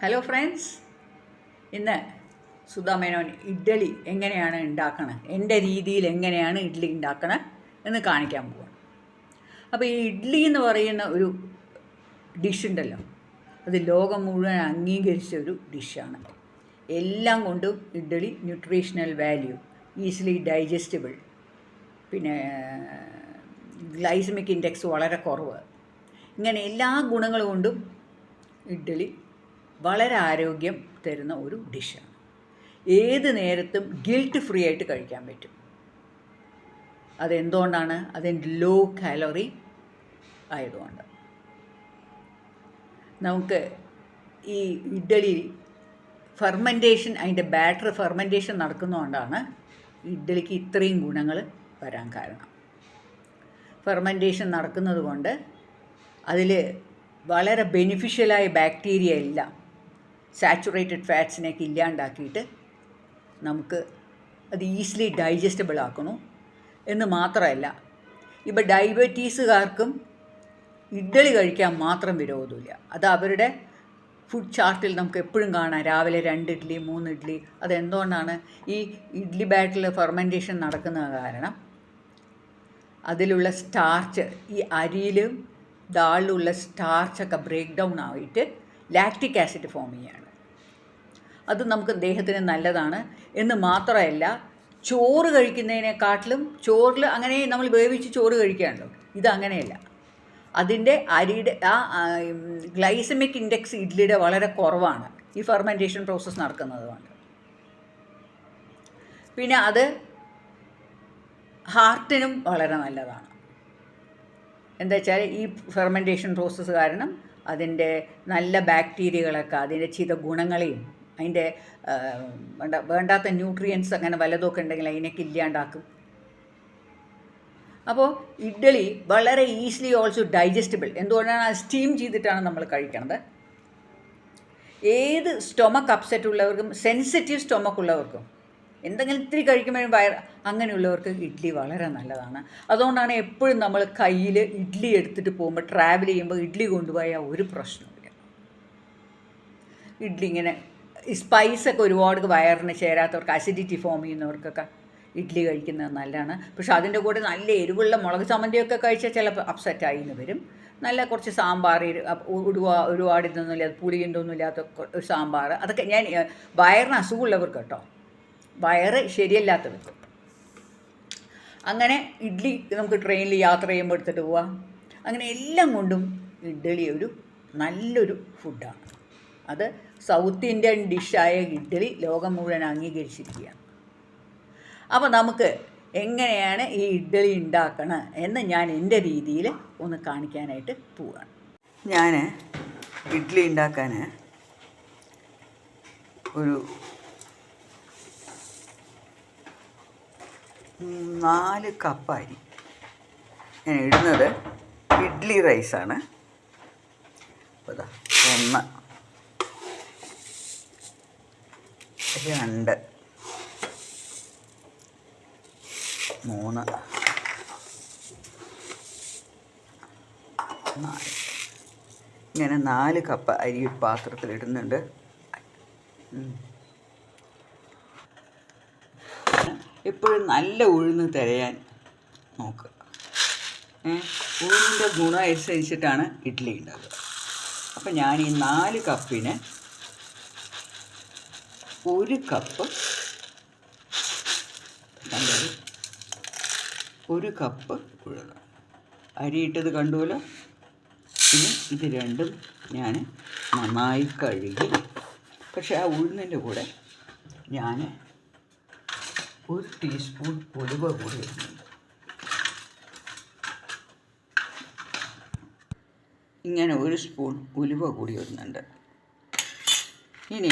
Hello friends, ഇന്ന് സുധാ മേനോൻ ഇഡ്ഡലി എങ്ങനെയാണ് ഉണ്ടാക്കണത്, എൻ്റെ രീതിയിൽ എങ്ങനെയാണ് ഇഡ്ഡലി ഉണ്ടാക്കണത് എന്ന് കാണിക്കാൻ പോവാണ്. അപ്പോൾ ഈ ഇഡ്ഡലി എന്ന് പറയുന്ന ഒരു ഡിഷ് ഉണ്ടല്ലോ, അത് ലോകം മുഴുവൻ അംഗീകരിച്ച ഒരു ഡിഷാണ്. എല്ലാം കൊണ്ടും idli nutritional value, easily digestible, പിന്നെ ഗ്ലൈസമിക് ഇൻഡെക്സ് വളരെ കുറവ്, ഇങ്ങനെ എല്ലാ ഗുണങ്ങൾ കൊണ്ടും ഇഡ്ഡലി വളരെ ആരോഗ്യം തരുന്ന ഒരു ഡിഷാണ്. ഏത് നേരത്തും ഗിൽട്ട് ഫ്രീ ആയിട്ട് കഴിക്കാൻ പറ്റും. അതെന്തുകൊണ്ടാണ്? അതിൻ്റെ ലോ കാലറി ആയതുകൊണ്ട്. നമുക്ക് ഈ ഇഡ്ഡലി ഫെർമെൻറ്റേഷൻ, അതിൻ്റെ ബാറ്റർ ഫെർമെൻറ്റേഷൻ നടക്കുന്നതുകൊണ്ടാണ് ഇഡ്ഡലിക്ക് ഇത്രയും ഗുണങ്ങൾ വരാൻ കാരണം. ഫെർമെൻറ്റേഷൻ നടക്കുന്നത് കൊണ്ട് അതിൽ വളരെ ബെനിഫിഷ്യലായ ബാക്ടീരിയ എല്ലാം സാച്ചുറേറ്റഡ് ഫാറ്റ്സിനെയൊക്കെ ഇല്ലാണ്ടാക്കിയിട്ട് നമുക്ക് അത് ഈസിലി ഡൈജസ്റ്റബിൾ ആക്കണു എന്ന് മാത്രമല്ല, ഇപ്പോൾ ഡയബറ്റീസുകാർക്കും ഇഡ്ഡലി കഴിക്കാൻ മാത്രം വിരോധമില്ല. അത് അവരുടെ ഫുഡ് ചാർട്ടിൽ നമുക്ക് എപ്പോഴും കാണാം. രാവിലെ 2 ഇഡ്ഡലി 3 ഇഡ്ഡലി. അതെന്തുകൊണ്ടാണ്? ഈ ഇഡ്ഡലി ബാറ്ററിൽ ഫെർമെൻറ്റേഷൻ നടക്കുന്ന കാരണം അതിലുള്ള സ്റ്റാർച്ച്, ഈ അരിയിലും ദാളിലുള്ള സ്റ്റാർച്ചൊക്കെ ബ്രേക്ക് ഡൗൺ ആയിട്ട് ലാക്റ്റിക് ആസിഡ് ഫോം ചെയ്യാണ്. അത് നമുക്ക് ദേഹത്തിന് നല്ലതാണ് എന്ന് മാത്രമല്ല, ചോറ് കഴിക്കുന്നതിനെക്കാട്ടിലും, ചോറിൽ അങ്ങനെ നമ്മൾ വേവിച്ച് ചോറ് കഴിക്കുകയാണല്ലോ, ഇതങ്ങനെയല്ല. അതിൻ്റെ അരിയുടെ ഗ്ലൈസമിക് ഇൻഡെക്സ് ഇഡ്ഡലിയുടെ വളരെ കുറവാണ് ഈ ഫെർമെൻറ്റേഷൻ പ്രോസസ്സ് നടക്കുന്നത് കൊണ്ട്. പിന്നെ അത് ഹാർട്ടിനും വളരെ നല്ലതാണ്. എന്താ വെച്ചാൽ ഈ ഫെർമെൻറ്റേഷൻ പ്രോസസ്സ് കാരണം അതിൻ്റെ നല്ല ബാക്ടീരിയകളൊക്കെ, അതിൻ്റെ ചില ഗുണങ്ങളെയും അതിൻ്റെ വേണ്ടാത്ത ന്യൂട്രിയൻസ് അങ്ങനെ വല്ലതൊക്കെ ഉണ്ടെങ്കിൽ അതിനൊക്കെ ഇല്ലാണ്ടാക്കും. അപ്പോൾ ഇഡ്ഡലി വളരെ ഈസിലി ഓൾസോ ഡൈജസ്റ്റബിൾ. എന്തുകൊണ്ടാണ്? അത് സ്റ്റീം ചെയ്തിട്ടാണ് നമ്മൾ കഴിക്കണത്. ഏത് സ്റ്റൊമക്ക് അപ്സെറ്റ് ഉള്ളവർക്കും, സെൻസിറ്റീവ് സ്റ്റൊമക്ക് ഉള്ളവർക്കും, എന്തെങ്കിലും ഇത്തിരി കഴിക്കുമ്പോഴും അങ്ങനെയുള്ളവർക്ക് ഇഡ്ഡലി വളരെ നല്ലതാണ്. അതുകൊണ്ടാണ് എപ്പോഴും നമ്മൾ കയ്യിൽ ഇഡ്ഡലി എടുത്തിട്ട് പോകുമ്പോൾ, ട്രാവൽ ചെയ്യുമ്പോൾ ഇഡ്ഡലി കൊണ്ടുപോയാൽ ഒരു പ്രശ്നമില്ല. ഇഡ്ഡലി ഇങ്ങനെ സ്പൈസൊക്കെ ഒരുപാട് വയറിന് ചേരാത്തവർക്ക്, അസിഡിറ്റി ഫോം ചെയ്യുന്നവർക്കൊക്കെ ഇഡ്ഡലി കഴിക്കുന്നത് നല്ലതാണ്. പക്ഷെ അതിൻ്റെ കൂടെ നല്ല എരിവുള്ള മുളക് ചമ്മന്തിയൊക്കെ കഴിച്ചാൽ ചിലപ്പോൾ അപ്സെറ്റായി എന്ന് വരും. നല്ല കുറച്ച് സാമ്പാർ, ഒരുപാട് ഇതൊന്നുമില്ല, പുളിയൊന്നും ഇല്ലാത്ത ഒരു സാമ്പാർ, അതൊക്കെ ഞാൻ വയറിന് അസുഖമുള്ളവർക്ക് കേട്ടോ, വയറ് ശരിയല്ലാത്തവർക്ക്. അങ്ങനെ ഇഡ്ഡലി നമുക്ക് ട്രെയിനിൽ യാത്ര ചെയ്യുമ്പോൾ എടുത്തിട്ട് പോവാം. അങ്ങനെ എല്ലാം കൊണ്ടും ഇഡ്ഡലി ഒരു നല്ലൊരു ഫുഡാണ്. അത് സൗത്ത് ഇന്ത്യൻ ഡിഷായ ഇഡ്ഡലി ലോകം മുഴുവൻ അംഗീകരിച്ചിരിക്കുകയാണ്. അപ്പോൾ നമുക്ക് എങ്ങനെയാണ് ഈ ഇഡ്ഡലി ഉണ്ടാക്കണം എന്ന് ഞാൻ എൻ്റെ രീതിയിൽ ഒന്ന് കാണിക്കാനായിട്ട് പോവുകയാണ്. ഞാൻ ഇഡ്ഡലി ഉണ്ടാക്കാൻ ഒരു 4 കപ്പ് അരി ഞാൻ ഇടുന്നത്. ഇഡ്ഡലി റൈസാണ്. 1 2 3 4 ഇങ്ങനെ 4 കപ്പ് അരി പാത്രത്തിലിടുന്നുണ്ട്. എപ്പോഴും നല്ല ഉഴുന്ന് തിരയാൻ നോക്കുക. ഉഴുന്നിൻ്റെ ഗുണം അനുസരിച്ചിട്ടാണ് ഇഡ്ഡലി ഉണ്ടാക്കുക. അപ്പം ഞാൻ ഈ 4 കപ്പിന് 1 കപ്പ്, 1 കപ്പ് ഉഴുന്ന് അരിയിട്ടത് കണ്ടുമല്ലോ. ഇനി ഇത് രണ്ടും ഞാൻ നന്നായി കഴുകി, പക്ഷേ ആ ഉഴുന്നിൻ്റെ കൂടെ ഞാൻ 1 ടീസ്പൂൺ ഉലുവ കൂടി ഇടുന്നുണ്ട്. ഇങ്ങനെ 1 സ്പൂൺ ഉലുവ കൂടി ഇടുന്നുണ്ട്. ഇനി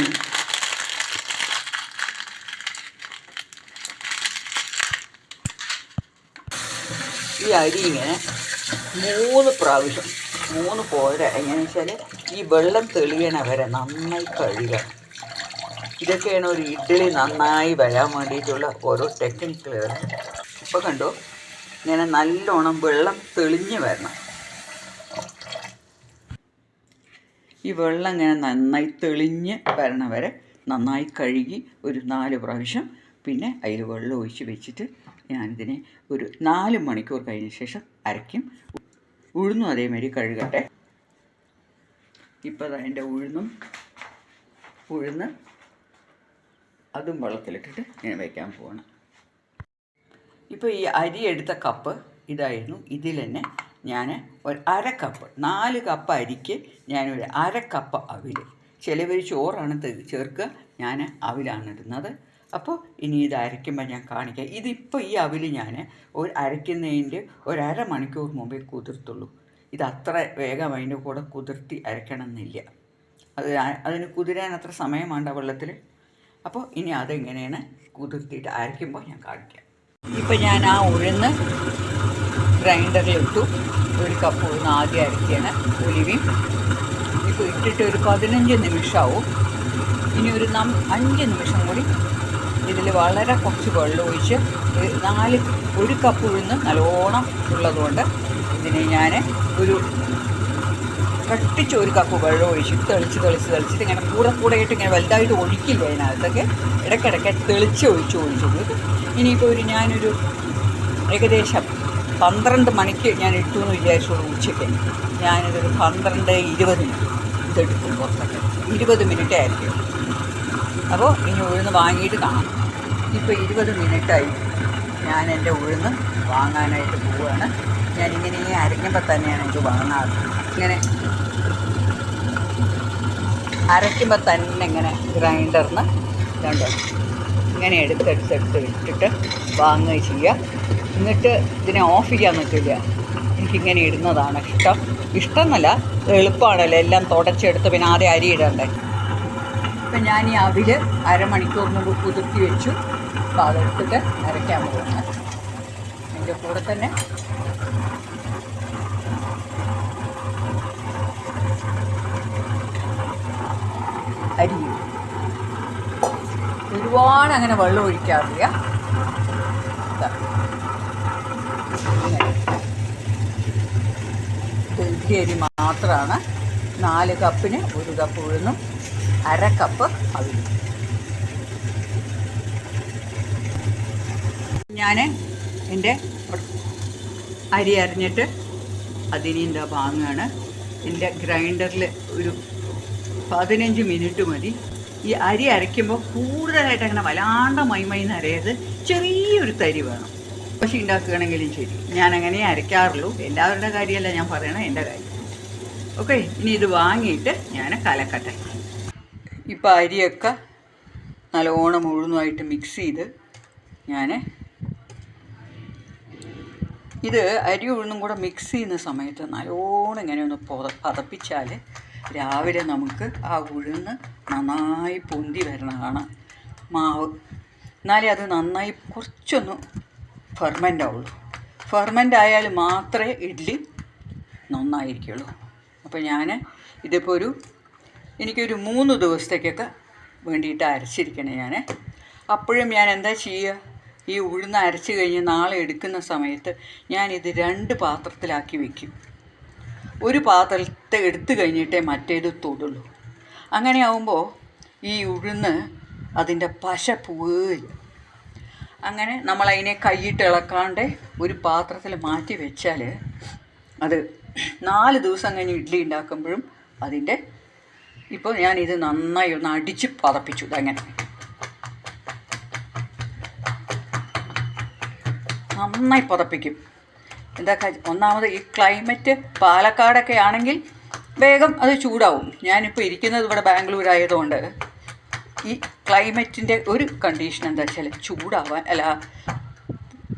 ഈ അരി ഇങ്ങനെ 3 പ്രാവശ്യം, 3 പോരാ, എങ്ങനെയാണെന്ന് വെച്ചാൽ ഈ വെള്ളം തെളിയണ വരെ നന്നായി കഴുകുക. ഇതൊക്കെയാണ് ഒരു ഇഡ്ഡലി നന്നായി വരാൻ വേണ്ടിയിട്ടുള്ള ഓരോ ടെക്നിക്കുകൾ. ഇപ്പോൾ കണ്ടോ, ഇങ്ങനെ നല്ലോണം വെള്ളം തെളിഞ്ഞ് വരണം. ഈ വെള്ളം ഇങ്ങനെ നന്നായി തെളിഞ്ഞ് വരണ വരെ നന്നായി കഴുകി ഒരു 4 പ്രാവശ്യം പിന്നെ അതിൽ വെള്ളം ഒഴിച്ച് വെച്ചിട്ട് ഞാനിതിനെ ഒരു 4 മണിക്കൂർ കഴിഞ്ഞ ശേഷം അരയ്ക്കും. ഉഴുന്നും അതേമാതിരി കഴുകട്ടെ. ഇപ്പോൾ എൻ്റെ ഉഴുന്ന് അതും വെള്ളത്തിലിട്ടിട്ട് ഇങ്ങനെ വയ്ക്കാൻ പോവാണ്. ഇപ്പോൾ ഈ അരി എടുത്ത കപ്പ് ഇതായിരുന്നു. ഇതിൽ തന്നെ ഞാൻ ഒരു 1/2 കപ്പ്, 4 കപ്പ് അരിക്ക് ഞാനൊരു 1/2 കപ്പ് അവിൽ. ചിലവർ ചോറാണ് ചേർക്കുക, ഞാൻ അവിലാണ് ഇടുന്നത്. അപ്പോൾ ഇനി ഇത് അരയ്ക്കുമ്പോൾ ഞാൻ കാണിക്കാം. ഇതിപ്പോൾ ഈ അവിൽ ഞാൻ അരയ്ക്കുന്നതിൻ്റെ ഒരു 1/2 മണിക്കൂർ മുമ്പേ കുതിർത്തുള്ളൂ. ഇത് അത്ര വേഗം അതിൻ്റെ കൂടെ കുതിർത്തി അരയ്ക്കണമെന്നില്ല. അതിന് കുതിരാൻ അത്ര സമയം വേണ്ട വെള്ളത്തിൽ. അപ്പോൾ ഇനി അതെങ്ങനെയാണ് കുതിർത്തിയിട്ട് അരയ്ക്കുമ്പോൾ ഞാൻ കാണിക്കാം. ഇപ്പോൾ ഞാൻ ആ ഉഴുന്ന് ഗ്രൈൻഡറിലിട്ടു. 1 കപ്പ് ഉഴുന്ന് ആദ്യം അരയ്ക്കുകയാണ്. ഉലുവയും ഇപ്പോൾ ഇട്ടിട്ട് ഒരു 15 നിമിഷമാവും. ഇനി ഒരു 5 നിമിഷം കൂടി ഇതിൽ വളരെ കുറച്ച് വെള്ളം ഒഴിച്ച് 1 കപ്പ് ഉഴുന്ന് നല്ലോണം ഉള്ളതുകൊണ്ട് ഇതിനെ ഞാൻ ഒരു കട്ടിച്ച് 1 കപ്പ് വെള്ളം ഒഴിച്ചിട്ട് തെളിച്ചിട്ട് ഇങ്ങനെ കൂടെ ആയിട്ട് ഇങ്ങനെ വലുതായിട്ട് ഒഴിക്കില്ല. അതിനകത്തൊക്കെ ഇടയ്ക്കിടയ്ക്ക് ഒഴിച്ചു. ഇനിയിപ്പോൾ ഞാനൊരു ഏകദേശം 12 മണിക്ക് ഞാൻ ഇട്ടു എന്ന് വിചാരിച്ചോളൂ. ഉച്ചയ്ക്ക് ഞാനിതൊരു 12:20 ഇതെടുക്കും പുറത്തൊക്കെ. 20 മിനിറ്റ് ആയിരിക്കും. അപ്പോൾ ഇനി ഉഴുന്ന് വാങ്ങിയിട്ട് കാണാം. ഇപ്പോൾ 20 മിനിറ്റായി. ഞാൻ എൻ്റെ ഉഴുന്ന് വാങ്ങാനായിട്ട് പോവുകയാണ്. ഞാനിങ്ങനെ അരയ്ക്കുമ്പോൾ തന്നെയാണ് ഇത് വാങ്ങാറ്. ഇങ്ങനെ അരയ്ക്കുമ്പോൾ തന്നെ ഇങ്ങനെ ഗ്രൈൻഡറിന് കണ്ടോ ഇങ്ങനെ എടുത്തിട്ട് വാങ്ങുക ചെയ്യുക. എന്നിട്ട് ഇതിനെ ഓഫ് ചെയ്യാൻ നിൽക്കില്ല. എനിക്കിങ്ങനെ ഇടുന്നതാണ് ഇഷ്ടം എന്നല്ല, എളുപ്പമാണല്ലോ എല്ലാം തുടച്ചെടുത്ത് പിന്നെ ആദ്യം അരി ഇടണ്ടേ. ഇപ്പം ഞാൻ ഈ അവിൽ 1/2 മണിക്കൂർ മുമ്പ് കുതിർത്തി വെച്ചു. അപ്പോൾ അതെടുത്തിട്ട് അരയ്ക്കാൻ പോകുന്നത്. അതിൻ്റെ കൂടെ തന്നെ അരി ഒരുപാട് അങ്ങനെ വെള്ളം ഒഴിക്കാറില്ല. ഇഡ്ഡലി അരി മാത്രമാണ്. 4 കപ്പിന് 1 കപ്പ് ഉഴുന്നും 1/2 കപ്പ് അവിലും. ഞാൻ എൻ്റെ അരി അരിഞ്ഞിട്ട് അതിനെന്താ വാങ്ങുകയാണ്. എൻ്റെ ഗ്രൈൻഡറിൽ ഒരു 15 മിനിറ്റ് മതി. ഈ അരി അരയ്ക്കുമ്പോൾ കൂടുതലായിട്ട് അങ്ങനെ വല്ലാണ്ട് മൈന്ന് അരയത്, ചെറിയൊരു തരി വേണം. പക്ഷേ ഉണ്ടാക്കുകയാണെങ്കിലും ശരി, ഞാൻ അങ്ങനെ അരയ്ക്കാറുള്ളൂ. എല്ലാവരുടെ കാര്യമല്ല ഞാൻ പറയണത്, എൻ്റെ കാര്യം. ഓക്കെ, ഇനി ഇത് വാങ്ങിയിട്ട് ഞാൻ കലക്കട്ടെ. ഇപ്പോൾ അരിയൊക്കെ നല്ലോണം ഉഴുന്നുമായിട്ട് മിക്സ് ചെയ്ത് ഇത് അരി ഉഴുന്നും കൂടെ മിക്സ് ചെയ്യുന്ന സമയത്ത് നല്ലോണം ഇങ്ങനെ ഒന്ന് പതപ്പിച്ചാൽ രാവിലെ നമുക്ക് ആ ഉഴുന്ന് നന്നായി പൊന്തി വരണതാണ് മാവ്. എന്നാലേ അത് നന്നായി കുറച്ചൊന്ന് ഫെർമെൻ്റ് ആവുള്ളൂ. ഫെർമെൻ്റ് ആയാൽ മാത്രമേ ഇഡ്ഡലി നന്നായിരിക്കുള്ളൂ. അപ്പോൾ ഇതിപ്പോൾ എനിക്കൊരു 3 ദിവസത്തേക്കൊക്കെ വേണ്ടിയിട്ട് അരച്ചിരിക്കണേ ഞാൻ. അപ്പോഴും ഞാൻ എന്താ ചെയ്യുക, ഈ ഉഴുന്ന് അരച്ച് കഴിഞ്ഞ് നാളെ എടുക്കുന്ന സമയത്ത് ഞാനിത് 2 പാത്രത്തിലാക്കി വയ്ക്കും. ഒരു പാത്രത്തെ എടുത്തു കഴിഞ്ഞിട്ടേ മറ്റേത് തൊടുള്ളൂ. അങ്ങനെ ആവുമ്പോൾ ഈ ഉഴുന്ന് അതിൻ്റെ പശ പോവില്ല. അങ്ങനെ നമ്മളതിനെ കൈയിട്ട് ഇളക്കാണ്ട് ഒരു പാത്രത്തിൽ മാറ്റി വെച്ചാൽ അത് 4 ദിവസം കഴിഞ്ഞ് ഇഡ്ഡലി ഉണ്ടാക്കുമ്പോഴും അതിൻ്റെ ഇപ്പോൾ ഞാനിത് നന്നായി ഒന്ന് അടിച്ച് പതപ്പിച്ചു. ഇതങ്ങനെ നന്നായി പതപ്പിക്കും. ഒന്നാമത് ഈ ക്ലൈമറ്റ് പാലക്കാടൊക്കെ ആണെങ്കിൽ വേഗം അത് ചൂടാവും. ഞാനിപ്പോൾ ഇരിക്കുന്നത് ഇവിടെ ബാംഗ്ലൂർ ആയതുകൊണ്ട് ഈ ക്ലൈമറ്റിൻ്റെ ഒരു കണ്ടീഷൻ എന്താ വെച്ചാൽ ചൂടാവാൻ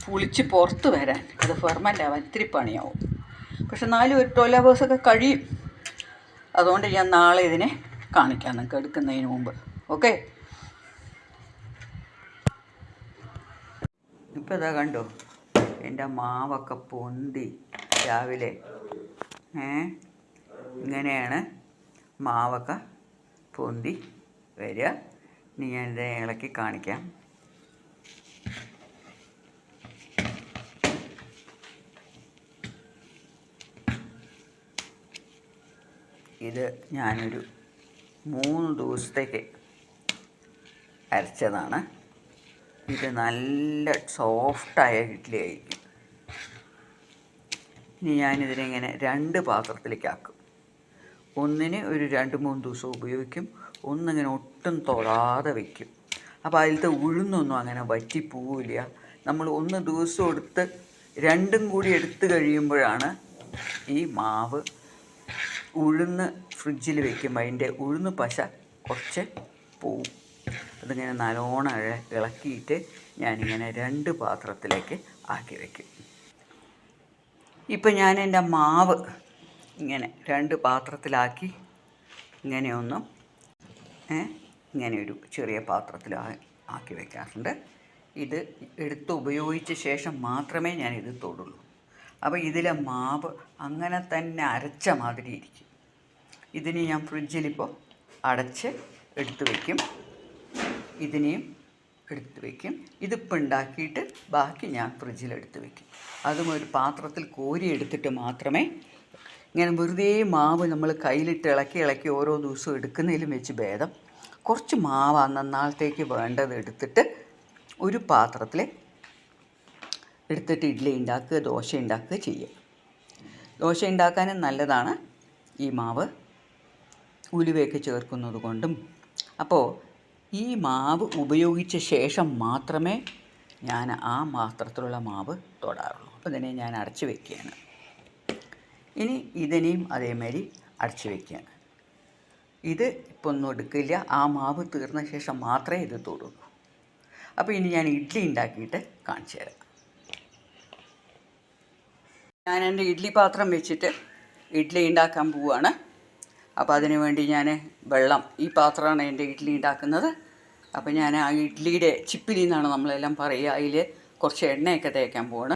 പുളിച്ച് പുറത്ത് വരാൻ, അത് ഫെർമെൻ്റ് ആവാൻ ഇത്തിരി പണിയാവും. പക്ഷെ 12 ഹവേഴ്സൊക്കെ കഴിയും. അതുകൊണ്ട് ഞാൻ നാളെ ഇതിനെ കാണിക്കാം നിങ്ങൾക്ക് എടുക്കുന്നതിന് മുമ്പ്. ഓക്കെ, ഇപ്പോൾ ഇതാ കണ്ടോ എൻ്റെ മാവൊക്കെ പൊന്തി രാവിലെ. ഇങ്ങനെയാണ് മാവൊക്കെ പൊന്തി വരിക. ഇനി ഞാനിത് ഇളക്കി കാണിക്കാം. ഇത് ഞാനൊരു 3 ദിവസത്തേക്ക് അരച്ചതാണ്. ഇത് നല്ല സോഫ്റ്റായ ഇഡ്ഡലി ആയിരിക്കും. ഇനി ഞാനിതിനെങ്ങനെ 2 പാത്രത്തിലേക്ക് ആക്കും. ഒന്നിന് ഒരു 2-3 ദിവസം ഉപയോഗിക്കും, ഒന്നിങ്ങനെ ഒട്ടും തൊടാതെ വയ്ക്കും. അപ്പോൾ അതിലത്തെ ഉഴുന്നൊന്നും അങ്ങനെ വറ്റിപ്പോവില്ല. നമ്മൾ 1 ദിവസം എടുത്ത് 2ഉം കൂടി എടുത്ത് കഴിയുമ്പോഴാണ് ഈ മാവ് ഉഴുന്ന് ഫ്രിഡ്ജിൽ വെക്കുമ്പോൾ അതിൻ്റെ ഉഴുന്ന് പശ കുറച്ച് പോവും. അതിങ്ങനെ നല്ലോണം ഇളക്കിയിട്ട് ഞാനിങ്ങനെ 2 പാത്രത്തിലേക്ക് ആക്കി വയ്ക്കും. ഇപ്പം ഞാൻ എൻ്റെ മാവ് ഇങ്ങനെ 2 പാത്രത്തിലാക്കി ഇങ്ങനെയൊന്നും ഇങ്ങനെ ഒരു ചെറിയ പാത്രത്തിൽ ആക്കി വയ്ക്കാറുണ്ട്. ഇത് എടുത്ത് ഉപയോഗിച്ച ശേഷം മാത്രമേ ഞാനിത് തൊടുള്ളൂ. അപ്പോൾ ഇതിലെ മാവ് അങ്ങനെ തന്നെ അരച്ച മാതിരി ഇരിക്കും. ഇതിന് ഞാൻ ഫ്രിഡ്ജിലിപ്പോൾ അടച്ച് എടുത്ത് വയ്ക്കും. ഇതിനെയും എടുത്ത് വയ്ക്കും. ഇതിപ്പോൾ ഉണ്ടാക്കിയിട്ട് ബാക്കി ഞാൻ ഫ്രിഡ്ജിലെടുത്ത് വയ്ക്കും. അതും ഒരു പാത്രത്തിൽ കോരി എടുത്തിട്ട് മാത്രമേ, ഇങ്ങനെ വെറുതെ മാവ് നമ്മൾ കയ്യിലിട്ട് ഇളക്കി ഓരോ ദിവസവും എടുക്കുന്നതിലും വെച്ച് ഭേദം കുറച്ച് മാവ് അന്നന്നാളത്തേക്ക് വേണ്ടത് എടുത്തിട്ട് ഒരു പാത്രത്തിൽ എടുത്തിട്ട് ഇഡ്ഡലി ഉണ്ടാക്കുക, ദോശ ഉണ്ടാക്കുക ചെയ്യുക. ദോശ ഉണ്ടാക്കാനും നല്ലതാണ് ഈ മാവ്, ഉലുവയൊക്കെ ചേർക്കുന്നത് കൊണ്ടും. അപ്പോൾ ഈ മാവ് ഉപയോഗിച്ച ശേഷം മാത്രമേ ഞാൻ ആ പാത്രത്തിലുള്ള മാവ് തൊടാറുള്ളൂ. അപ്പോൾ ഇതിനെ ഞാൻ അടച്ച് വയ്ക്കുകയാണ്. ഇനി ഇതിനെയും അതേമാതിരി അടച്ച് വയ്ക്കുകയാണ്. ഇത് ഇപ്പോൾ ഒന്നും എടുക്കില്ല, ആ മാവ് തീർന്ന ശേഷം മാത്രമേ ഇത് തൊടുള്ളൂ. അപ്പോൾ ഇനി ഞാൻ ഇഡ്ഡലി ഉണ്ടാക്കിയിട്ട് കാണിച്ചു തരാം. ഞാൻ എൻ്റെ ഇഡ്ഡലി പാത്രം വെച്ചിട്ട് ഇഡ്ഡലി ഉണ്ടാക്കാൻ പോവുകയാണ്. അപ്പോൾ അതിന് വേണ്ടി ഞാൻ വെള്ളം, ഈ പാത്രമാണ് എൻ്റെ ഇഡ്ഡലി ഉണ്ടാക്കുന്നത്. അപ്പോൾ ഞാൻ ആ ഇഡ്ഡലിയുടെ ചിപ്പിലി എന്നാണ് നമ്മളെല്ലാം പറയുക, അതിൽ കുറച്ച് എണ്ണയൊക്കെ തേക്കാൻ പോവാണ്.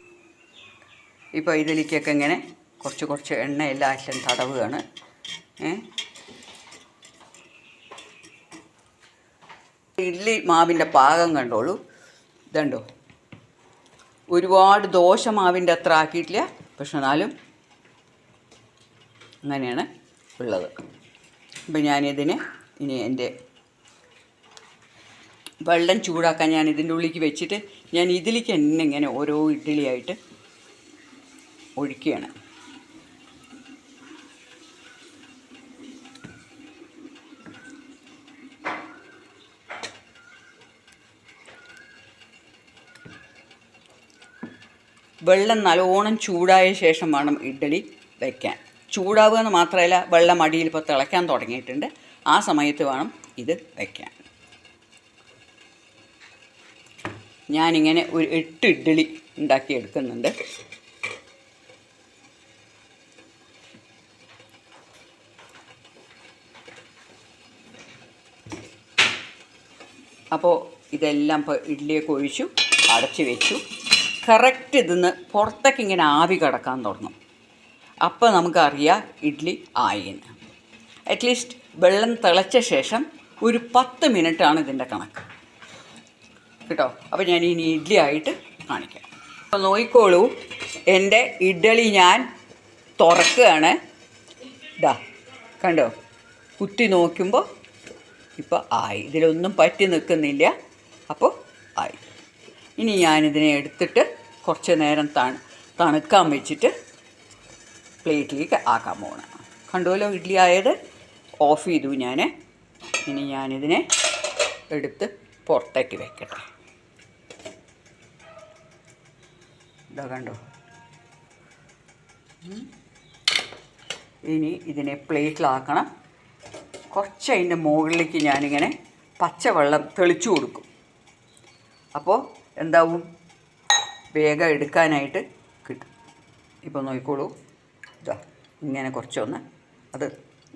ഇപ്പോൾ ഇതിലേക്കൊക്കെ ഇങ്ങനെ കുറച്ച് എണ്ണ എല്ലാറ്റിലും തടവുകയാണ്. ഇഡ്ഡലി മാവിൻ്റെ പാകം കണ്ടോളൂ. ഇതുണ്ടോ, ഒരുപാട് ദോശ മാവിൻ്റെ അത്ര ആക്കിയിട്ടില്ല, പക്ഷെ എന്നാലും അങ്ങനെയാണ് ഉള്ളത്. അപ്പം ഞാനിതിന് ഇനി എൻ്റെ വെള്ളം ചൂടാക്കാൻ ഞാൻ ഇതിൻ്റെ ഉള്ളിലേക്ക് വെച്ചിട്ട് ഞാൻ ഇതിലേക്ക് തന്നെ ഇങ്ങനെ ഓരോ ഇഡ്ഡലിയായിട്ട് ഒഴിക്കുകയാണ്. വെള്ളം നല്ലോണം ചൂടായ ശേഷം വേണം ഇഡ്ഡലി വയ്ക്കാൻ. ചൂടാവുക എന്ന് മാത്രമല്ല, വെള്ളം അടിയിൽ ഇപ്പോൾ തിളയ്ക്കാൻ തുടങ്ങിയിട്ടുണ്ട്. ആ സമയത്ത് വേണം ഇത് വയ്ക്കാൻ. ഞാനിങ്ങനെ ഒരു 8 ഇഡ്ഡലി ഉണ്ടാക്കിയെടുക്കുന്നുണ്ട്. അപ്പോൾ ഇതെല്ലാം ഇപ്പോൾ ഇഡ്ഡലിയൊക്കെ ഒഴിച്ചു, അടച്ച് വെച്ചു. കറക്റ്റ് ഇതിന്ന് പുറത്തേക്ക് ഇങ്ങനെ ആവി കിടക്കാൻ തുടങ്ങും. അപ്പോൾ നമുക്കറിയാം ഇഡ്ഡലി ആയിന്ന്. അറ്റ്ലീസ്റ്റ് വെള്ളം തിളച്ച ശേഷം ഒരു 10 മിനിറ്റാണ് ഇതിൻ്റെ കണക്ക് കേട്ടോ. അപ്പോൾ ഞാൻ ഇനി ഇഡ്ഡലി ആയിട്ട് കാണിക്കാം. അപ്പോൾ നോക്കിക്കോളൂ, എൻ്റെ ഇഡ്ഡലി ഞാൻ തുറക്കുകയാണ്. ഇതാ കണ്ടോ, കുത്തി നോക്കുമ്പോൾ ഇപ്പോൾ ആയി. ഇതിലൊന്നും പറ്റി നിൽക്കുന്നില്ല. അപ്പോൾ ആയി. ഇനി ഞാനിതിനെ എടുത്തിട്ട് കുറച്ച് നേരം തണുക്കാൻ വെച്ചിട്ട് പ്ലേറ്റിലേക്ക് ആക്കാൻ പോകണം. കണ്ടുവല്ലോ ഇഡ്ഡലി ആയത്. ഓഫ് ചെയ്തു ഞാൻ. ഇനി ഞാനിതിനെ എടുത്ത് പുറത്തേക്ക് വെക്കട്ടെ. ഇതാ കണ്ടോ. ഇനി ഇതിനെ പ്ലേറ്റിലാക്കണം. കുറച്ച് അതിൻ്റെ മുകളിലേക്ക് ഞാനിങ്ങനെ പച്ചവെള്ളം തെളിച്ചു കൊടുക്കും. അപ്പോൾ എന്താവും, വേഗം എടുക്കാനായിട്ട് കിട്ടും. ഇപ്പോൾ നോക്കിക്കോളൂ, ഇതാ ഇങ്ങനെ കുറച്ചൊന്ന് അത്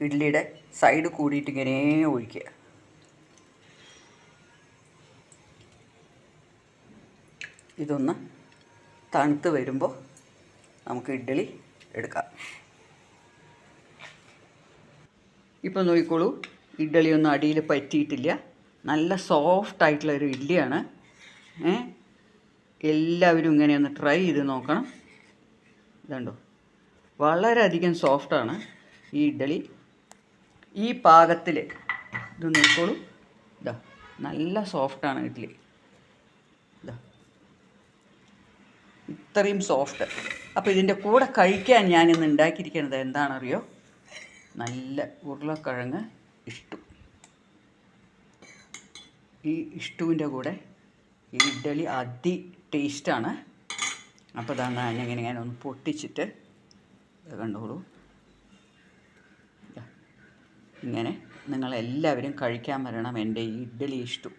ഇഡ്ഡലിയുടെ സൈഡ് കൂടിയിട്ട് ഇങ്ങനെ ഒഴിക്കുക. ഇതൊന്ന് തണുത്ത് വരുമ്പോൾ നമുക്ക് ഇഡ്ഡലി എടുക്കാം. ഇപ്പോൾ നോക്കിക്കോളൂ, ഇഡ്ഡലിയൊന്നും അടിയിൽ പറ്റിയിട്ടില്ല. നല്ല സോഫ്റ്റായിട്ടുള്ളൊരു ഇഡ്ഡലിയാണ്. എല്ലാവരും ഇങ്ങനെയൊന്ന് ട്രൈ ചെയ്ത് നോക്കണം. ഇതുണ്ടോ, വളരെയധികം സോഫ്റ്റാണ് ഈ ഇഡ്ഡലി. ഈ പാകത്തിൽ ഇത് നോക്കോളൂ. ഇതാ നല്ല സോഫ്റ്റാണ് ഇഡ്ഡലി. ഇതാ ഇത്രയും സോഫ്റ്റ്. അപ്പോൾ ഇതിൻ്റെ കൂടെ കഴിക്കാൻ ഞാനിന്ന് ഉണ്ടാക്കിയിരിക്കുന്നത് എന്താണെന്നറിയോ? നല്ല ഉരുളക്കിഴങ്ങ് ഇഷ്ടു. ഈ ഇഷ്ടുവിൻ്റെ കൂടെ ഈ ഇഡ്ഡലി ടേസ്റ്റാണ്. അപ്പോൾ ഇതാണ് ഞാനിങ്ങനെ ഒന്ന് പൊട്ടിച്ചിട്ട് കണ്ടോളൂ. ഇങ്ങനെ നിങ്ങളെല്ലാവരും കഴിക്കാൻ വരണം എൻ്റെ ഈ ഇഡ്ഡലി ഇഷ്ടു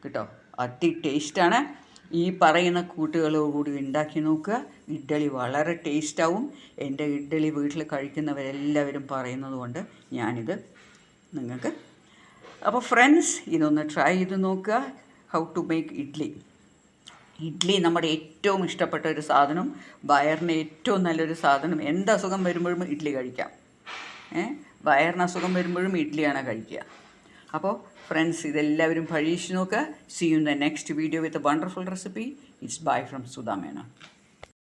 കേട്ടോ. ടേസ്റ്റാണ്. ഈ പറയുന്ന കൂട്ടുകളോടുകൂടി ഉണ്ടാക്കി നോക്കുക. ഇഡ്ഡലി വളരെ ടേസ്റ്റാവും. എൻ്റെ ഇഡ്ഡലി വീട്ടിൽ കഴിക്കുന്നവരെല്ലാവരും പറയുന്നത് കൊണ്ട് ഞാനിത് നിങ്ങൾക്ക്. അപ്പോൾ ഫ്രണ്ട്സ്, ഇതൊന്ന് ട്രൈ ചെയ്ത് നോക്കുക. ഹൗ ടു മേക്ക് ഇഡ്ഡലി നമ്മുടെ ഏറ്റവും ഇഷ്ടപ്പെട്ട ഒരു സാധനം, വയറിന് ഏറ്റവും നല്ലൊരു സാധനം. എന്തസുഖം വരുമ്പോഴും ഇഡ്ഡലി കഴിക്കാം. വയറിന് അസുഖം വരുമ്പോഴും ഇഡ്ഡലിയാണ് കഴിക്കുക. അപ്പോൾ ഫ്രണ്ട്സ്, ഇതെല്ലാവരും പരീക്ഷിച്ച് നോക്കുക. See you in the next video with a wonderful recipe. It's bye from Sudha Menon.